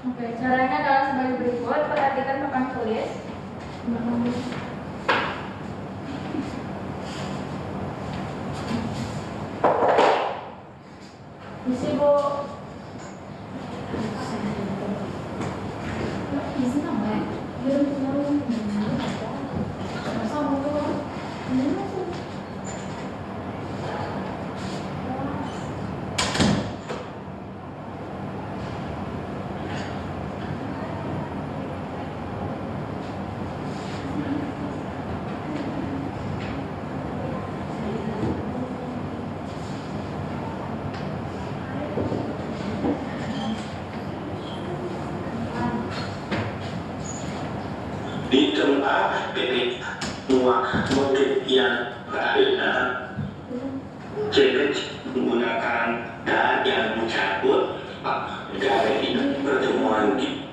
Oke, caranya adalah sebagai berikut. Perhatikan papan tulis. Isi Bu. Isi nama ya? Sama tuh. Di tempat titik motif yang berbeda, cek menggunakan dan yang mencabut dari pertemuan di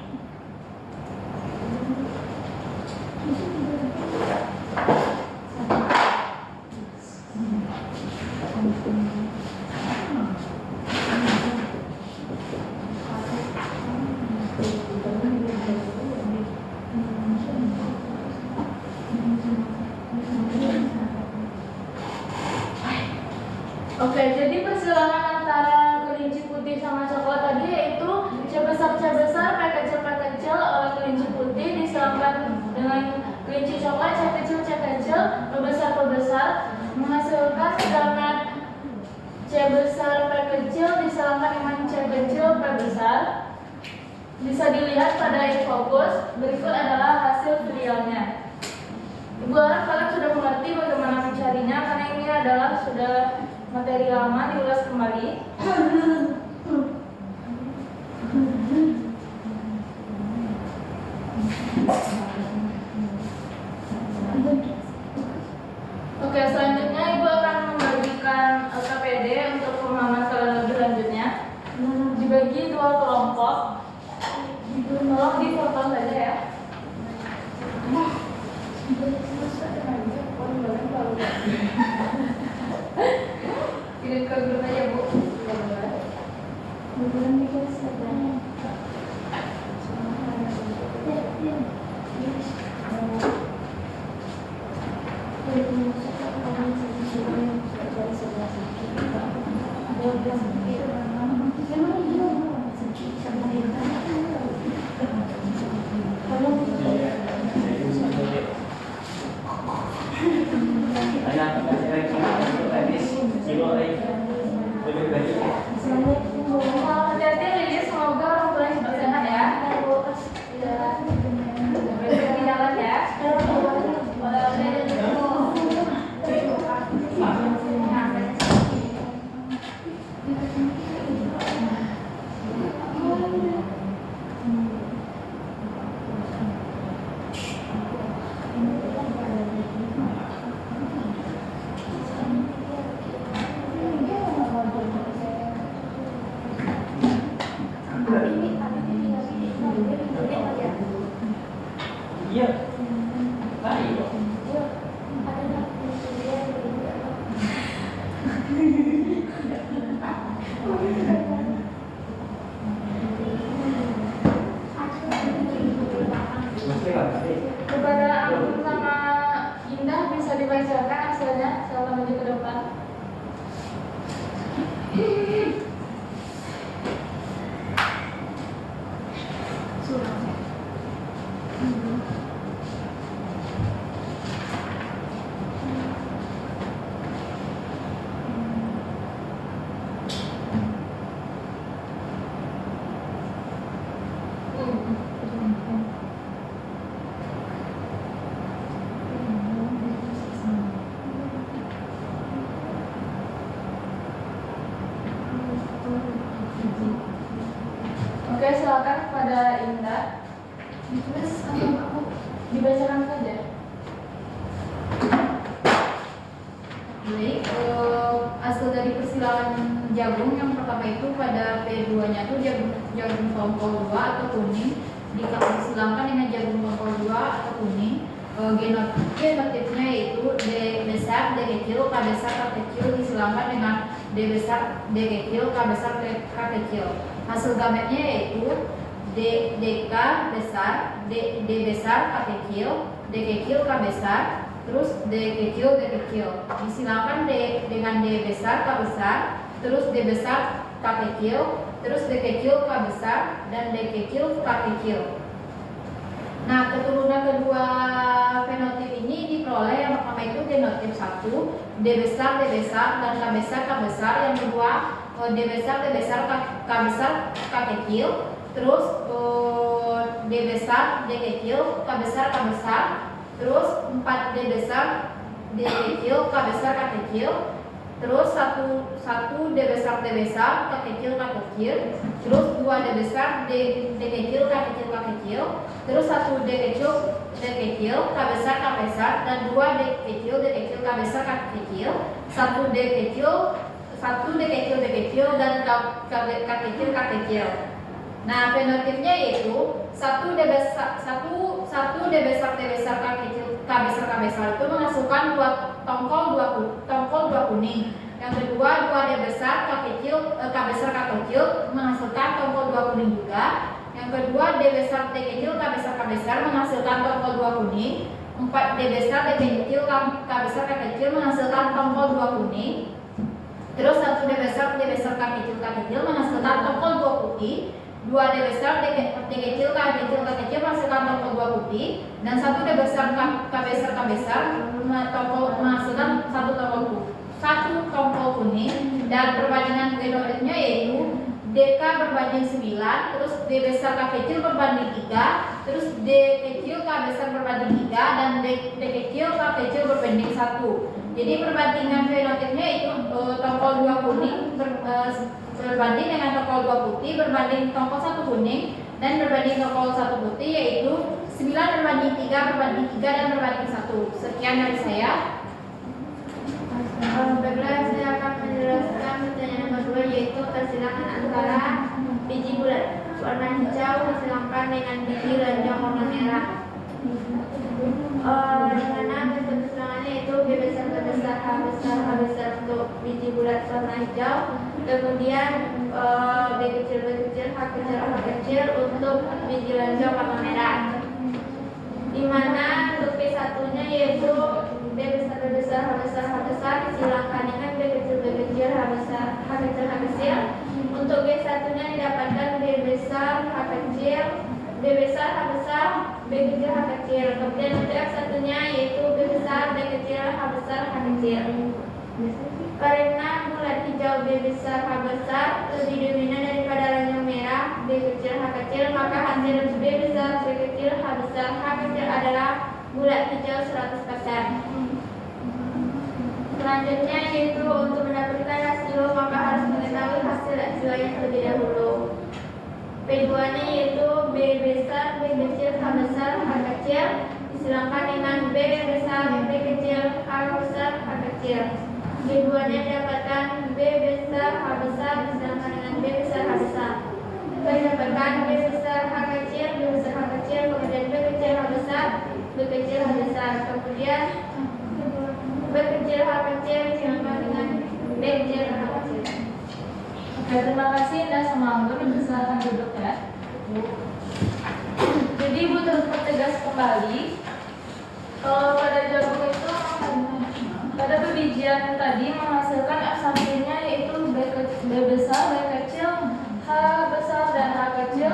Oke, jadi persilangan antara kelinci putih sama coklat tadi yaitu C besar, P kecil oleh kelinci putih disilangkan dengan kelinci coklat C kecil, P besar menghasilkan gamet C besar, P kecil disilangkan dengan C kecil, P besar. Bisa dilihat pada infokus. Berikut adalah hasil videonya. Ibu harap kalian sudah mengerti bagaimana mencarinya karena ini adalah sudah materi lama diulas kembali. Oke, selanjutnya Ibu akan membagikan KPD untuk pemahaman kalian lebih lanjutnya. Dibagi dua kelompok. Tolong difoto saja ya. Kirim ke grup aja Bu. Hati-hati Lilis, semoga orang tuanya cepat sehat ya. Berhenti jalan ya. Iya. Ayo. Kepada Anggun sama Indah bisa dibacakan hasilnya. Silakan maju ke depan. Oke, silakan kepada Indah. Dibacakan saja. Baik, hasil dari persilangan jagung yang pertama itu pada P2-nya tuh jagung tongkol 2 atau kuning disilangkan dengan jagung tongkol 2 atau kuning. Genotifnya yaitu D besar, D kecil, K besar, K kecil disilangkan dengan D besar, D kecil, K besar, K kecil. Hasil gametnya yaitu DK besar, D besar, K kecil, D kecil, K besar, terus D kecil, D kecil. Disilakan dengan D besar, K besar, terus D besar, K kecil, terus D kecil, K besar, dan D kecil, K kecil. Nah, keturunan kedua fenotip ini diperoleh. Yang pertama itu genotip 1, D besar, dan K besar, K besar. Yang kedua D besar, K besar, K kecil. Terus D besar, D kecil, K besar, K besar. Terus 4 D besar, D kecil, K besar, K kecil. Terus 1 D besar, K kecil, K kecil. Terus 2 D besar, D kecil, K kecil, K kecil. Terus 1 D kecil, K besar, dan 2 D kecil, K besar, K kecil. 1 D kecil, D kecil, dan K kecil, K kecil. Nah, fenotipnya yaitu 1 D besar, K besar itu menghasilkan tongkol dua kuning. Yang kedua 2 D besar, K besar, K kecil menghasilkan tongkol 2 kuning juga. Yang kedua D besar, D kecil, K besar menghasilkan tongkol 2 kuning. 4 D besar, D kecil, K besar, K kecil menghasilkan tongkol 2 kuning. Terus 1 D besar, K kecil menghasilkan tongkol 2 putih. 2 D besar, D kecil, K kecil menghasilkan tongkol 2 putih. Dan 1 D besar, K besar menghasilkan satu tongkol kuning. Dan perbandingan genotipnya yaitu DK berbanding 9, terus D besar, K kecil berbanding 3, terus D kecil, K besar berbanding 3, dan D kecil, K kecil berbanding 1. Jadi perbandingan fenotipnya itu tongkol 2 kuning berbanding dengan tongkol 2 putih berbanding tongkol 1 kuning, dan berbanding tongkol 1 putih yaitu 9 berbanding 3 dan berbanding 1. Sekian dari saya. Baiklah, saya akan menjelaskan pertanyaan nomor 2, yaitu persilangan antara biji bulat warna hijau disilangkan dengan biji ranjang warna merah. Di mana bentuk persilangannya itu B besar, H besar untuk biji bulat warna hijau, kemudian B kecil, H kecil untuk biji ranjang warna merah. Di mana untuk P1-nya yaitu B besar, H besar disilangkan dengan B kecil, H kecil. Untuk B1-nya didapatkan B besar, H kecil, B besar, H besar, B kecil, H kecil. Kemudian untuk F1-nya yaitu B besar, B kecil, H besar, H kecil. Karena bulat hijau B besar, H besar lebih dominan daripada ranjang merah B kecil, H kecil, maka hasil B besar, B kecil, H besar, H kecil adalah bulat hijau 100%. Selanjutnya yaitu untuk mendapatkan rasio maka harus mengetahui hasil rasio-nya terlebih dahulu. P2-nya yaitu B besar, B kecil, H besar, H kecil disilangkan dengan B besar, B kecil, H besar, H kecil. B2-nya didapatkan B besar, H besar disilangkan dengan B besar, H besar. Didapatkan B besar, H kecil, B besar, H kecil, kemudian B kecil, H besar, B kecil, H besar. Kemudian B kecil, H kecil disilangkan dengan B kecil, H kecil. Oke, terima kasih Indah sama Anggur. Silakan duduk ya. Jadi Ibu tertegas kembali kalau pada jagung itu pada pembijian tadi menghasilkan F1-nya yaitu B besar, B kecil, H besar, dan H kecil.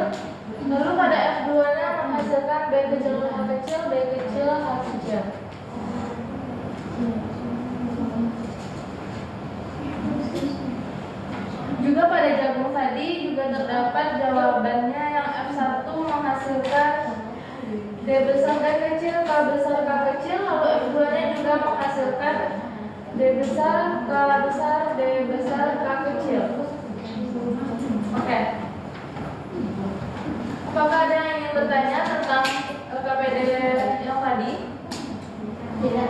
Lalu pada F2-nya menghasilkan B kecil, H kecil, B kecil, H kecil. Juga pada jagung tadi juga terdapat jawabannya yang F1 menghasilkan D besar, D kecil, K besar, K kecil. Lalu F2-nya juga menghasilkan D besar, K besar, D besar, K kecil. Oke. Apakah ada yang ingin bertanya tentang LKPD yang tadi? Tidak.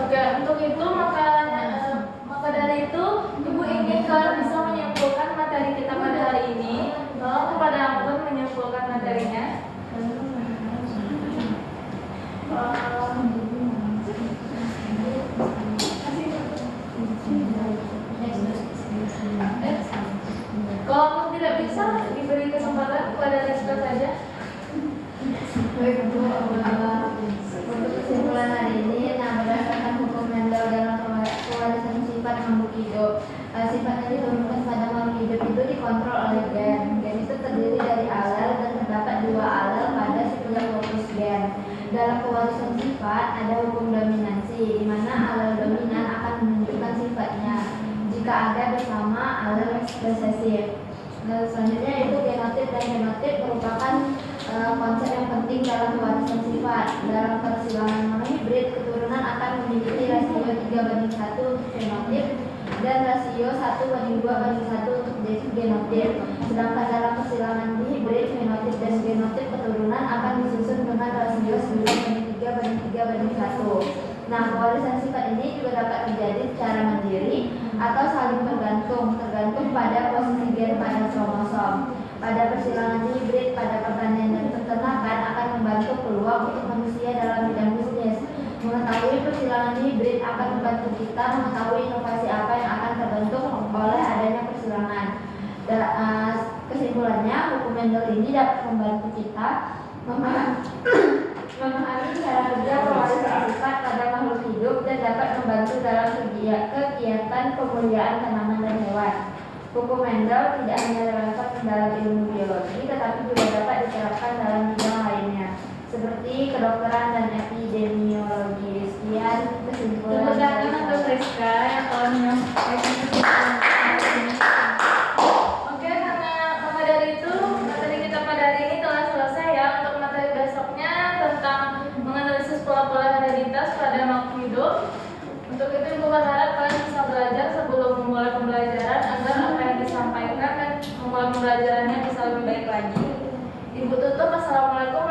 Oke, untuk itu maka dari itu Ibu ingin kalau bisa menyimpulkan materi kita pada hari ini. Tolong kepada Anggun menyimpulkan materinya. resesif. Nah, selanjutnya itu genotip dan genotip merupakan konsep yang penting dalam pewarisan sifat. Dalam persilangan monohibrid, keturunan akan memiliki rasio 3:1 untuk genotip dan rasio 1:2:1 untuk genotip. Sedangkan dalam persilangan dihibrid, fenotip dan genotip keturunan akan disusun dengan rasio 9:3:3:1. Nah, pewarisan sifat ini juga dapat terjadi secara mandiri atau saling tergantung pada posisi gen pada kromosom. Pada persilangan hibrid pada pertanian dan peternakan akan membantu peluang untuk manusia dalam bidang bisnis. Mengetahui persilangan hibrid akan membantu kita mengetahui inovasi apa yang akan terbentuk oleh adanya persilangan. Kesimpulannya, buku Mendel ini dapat membantu kita memahami cara kerja pewarisan sifat pada makhluk hidup dan dapat membantu dalam kegiatan pemuliaan tanaman dan hewan. Buku Mendel tidak hanya relevan dalam ilmu biologi, tetapi juga dapat diterapkan dalam bidang lainnya, seperti kedokteran dan epidemiologi. Sekian kesimpulan. Terima kasih untuk Rizka yang telah menyampaikan kesimpulan ini. Oke, karena maka dari itu materi kita pada hari ini telah selesai ya. Untuk materi besoknya tentang menganalisis pola-pola hereditas pada makhluk hidup. Untuk itu Ibu berharap kalian bisa belajar sebelum memulai pembelajaran agar apa yang disampaikan dan memulai pembelajarannya bisa lebih baik lagi. Ibu tutup. Assalamualaikum